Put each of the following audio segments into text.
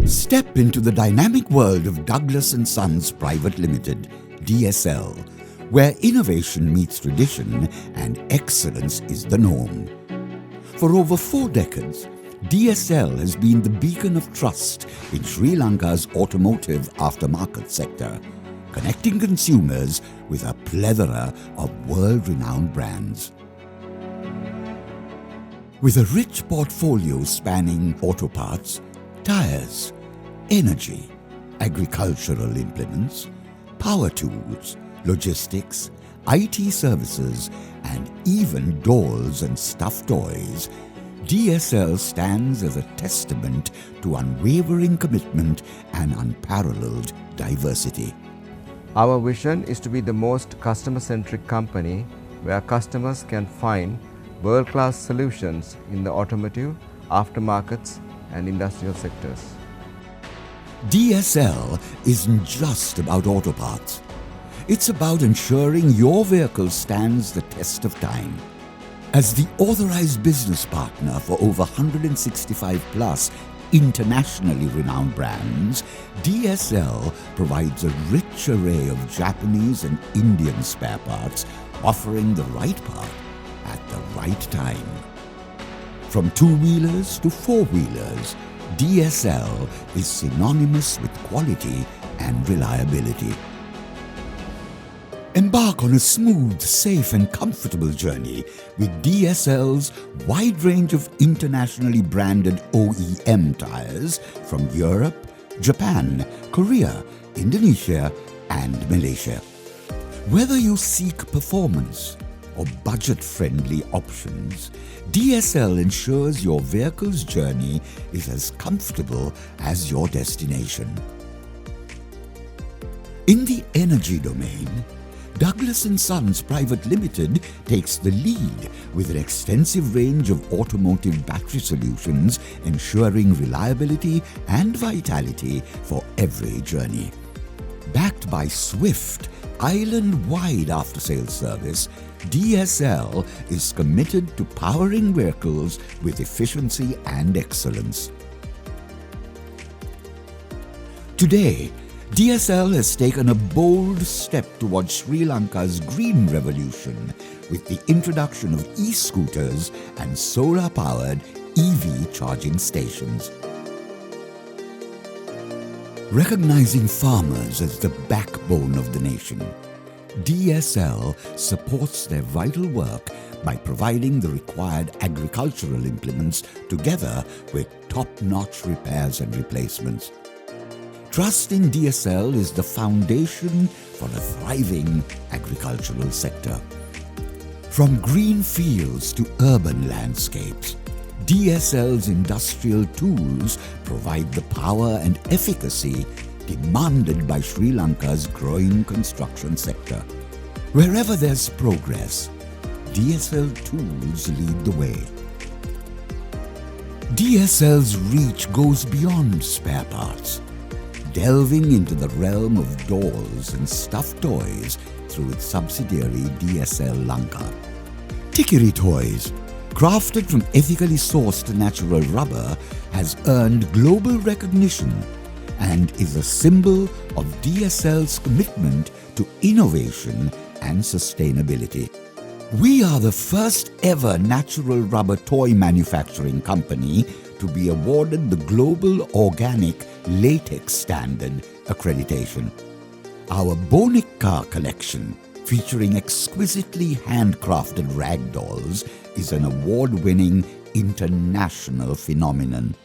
Step into the dynamic world of Douglas & Sons Private Limited, DSL, where innovation meets tradition and excellence is the norm. For over 4 decades, DSL has been the beacon of trust in Sri Lanka's automotive aftermarket sector, connecting consumers with a plethora of world-renowned brands. With a rich portfolio spanning auto parts, tires, energy, agricultural implements, power tools, logistics, IT services, and even dolls and stuffed toys, DSL stands as a testament to unwavering commitment and unparalleled diversity. Our vision is to be the most customer-centric company where customers can find world-class solutions in the automotive, aftermarkets, and industrial sectors. DSL isn't just about auto parts. It's about ensuring your vehicle stands the test of time. As the authorized business partner for over 165 plus internationally renowned brands, DSL provides a rich array of Japanese and Indian spare parts, offering the right part at the right time. From 2-wheelers to 4-wheelers, DSL is synonymous with quality and reliability. Embark on a smooth, safe and comfortable journey with DSL's wide range of internationally branded OEM tires from Europe, Japan, Korea, Indonesia and Malaysia. Whether you seek performance or budget-friendly options, DSL ensures your vehicle's journey is as comfortable as your destination. In the energy domain, Douglas & Sons Private Limited takes the lead with an extensive range of automotive battery solutions, ensuring reliability and vitality for every journey. Backed by swift, island-wide after-sales service, DSL is committed to powering vehicles with efficiency and excellence. Today, DSL has taken a bold step towards Sri Lanka's green revolution with the introduction of e-scooters and solar-powered EV charging stations. Recognizing farmers as the backbone of the nation, DSL supports their vital work by providing the required agricultural implements together with top-notch repairs and replacements. Trust in DSL is the foundation for a thriving agricultural sector. From green fields to urban landscapes, DSL's industrial tools provide the power and efficacy demanded by Sri Lanka's growing construction sector. Wherever there's progress, DSL tools lead the way. DSL's reach goes beyond spare parts, delving into the realm of dolls and stuffed toys through its subsidiary DSL Lanka. Tikiri Toys, crafted from ethically sourced natural rubber, has earned global recognition and is a symbol of DSL's commitment to innovation and sustainability. We are the first ever natural rubber toy manufacturing company to be awarded the Global Organic Latex Standard accreditation. Our Bonica collection, featuring exquisitely handcrafted rag dolls, is an award-winning international phenomenon.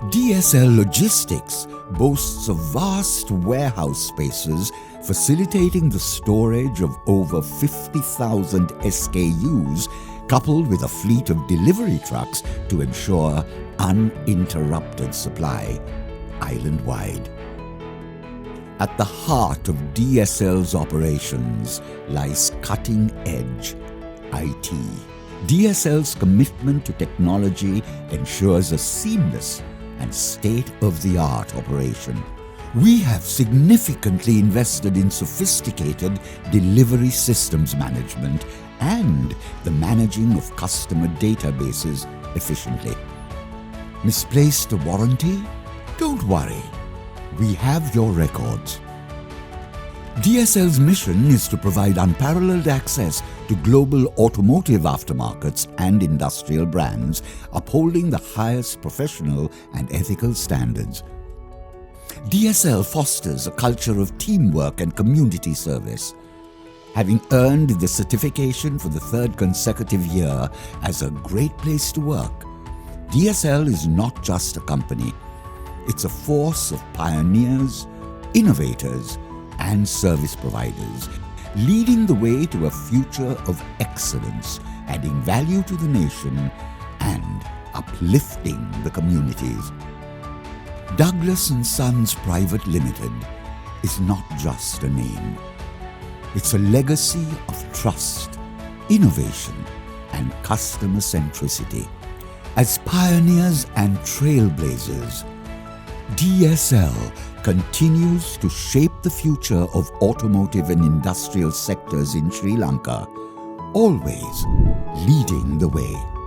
DSL Logistics boasts of vast warehouse spaces facilitating the storage of over 50,000 SKUs, coupled with a fleet of delivery trucks to ensure uninterrupted supply island-wide. At the heart of DSL's operations lies cutting-edge IT. DSL's commitment to technology ensures a seamless and state-of-the-art operation. We have significantly invested in sophisticated delivery systems management and the managing of customer databases efficiently. Misplaced a warranty? Don't worry. We have your records. DSL's mission is to provide unparalleled access to global automotive aftermarkets and industrial brands, upholding the highest professional and ethical standards. DSL fosters a culture of teamwork and community service. Having earned the certification for the third consecutive year as a great place to work, DSL is not just a company. It's a force of pioneers, innovators, and service providers, leading the way to a future of excellence, adding value to the nation and uplifting the communities. Douglas & Sons Private Limited is not just a name. It's a legacy of trust, innovation, and customer centricity. As pioneers and trailblazers, DSL continues to shape the future of automotive and industrial sectors in Sri Lanka, always leading the way.